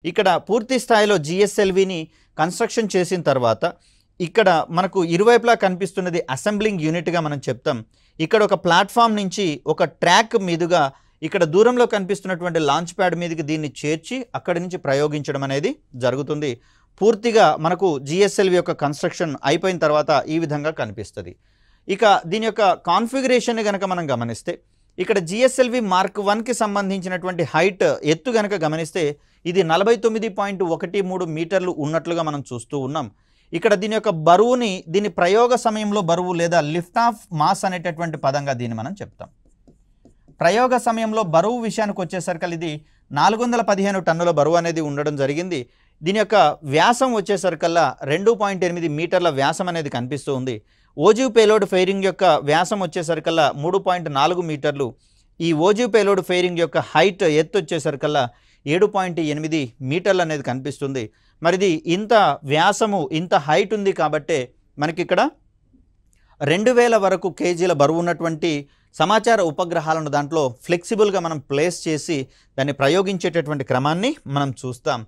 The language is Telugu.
ఇక్కడ పూర్తి స్థాయిలో జిఎస్ఎల్విని కన్స్ట్రక్షన్ చేసిన తర్వాత ఇక్కడ మనకు ఇరువైపులా కనిపిస్తున్నది అసెంబ్లింగ్ యూనిట్గా మనం చెప్తాం. ఇక్కడ ఒక ప్లాట్ఫామ్ నుంచి ఒక ట్రాక్ మీదుగా ఇక్కడ దూరంలో కనిపిస్తున్నటువంటి లాంచ్ ప్యాడ్ మీదకి దీన్ని చేర్చి అక్కడి నుంచి ప్రయోగించడం అనేది జరుగుతుంది. పూర్తిగా మనకు జిఎస్ఎల్వి యొక్క కన్స్ట్రక్షన్ అయిపోయిన తర్వాత ఈ విధంగా కనిపిస్తుంది. ఇక దీని యొక్క కాన్ఫిగరేషన్ కనుక మనం గమనిస్తే ఇక్కడ జిఎస్ఎల్వి మార్క్ 1కి సంబంధించినటువంటి హైట్ ఎత్తు కనుక గమనిస్తే ఇది 49.13 మీటర్లు ఉన్నట్లుగా మనం చూస్తూ ఉన్నాం. ఇక్కడ దీని యొక్క బరువుని దీని ప్రయోగ సమయంలో బరువు లేదా లిఫ్ట్ ఆఫ్ మాస్ అనేటటువంటి పదంగా దీన్ని మనం చెప్తాం. ప్రయోగ సమయంలో బరువు విషయానికి వచ్చేసరికి ఇది 415 టన్నుల బరువు అనేది ఉండడం జరిగింది. దీని యొక్క వ్యాసం వచ్చేసరికల్లా 2.8 మీటర్ల వ్యాసం అనేది కనిపిస్తూ ఉంది. ఓజివ్ పేలోడ్ ఫెయిరింగ్ యొక్క వ్యాసం వచ్చేసరికల్లా 3.4 మీటర్లు. ఈ ఓజివ్ పేలోడ్ ఫెయిరింగ్ యొక్క హైట్ ఎత్తు వచ్చేసరికల్లా 7.8 మీటర్లు అనేది కనిపిస్తుంది. మరిది ఇంత వ్యాసము ఇంత హైట్ ఉంది కాబట్టే మనకి ఇక్కడ 2000 వరకు కేజీల బరువు ఉన్నటువంటి సమాచార ఉపగ్రహాలను దాంట్లో ఫ్లెక్సిబుల్గా మనం ప్లేస్ చేసి దాన్ని ప్రయోగించేటటువంటి క్రమాన్ని మనం చూస్తాం.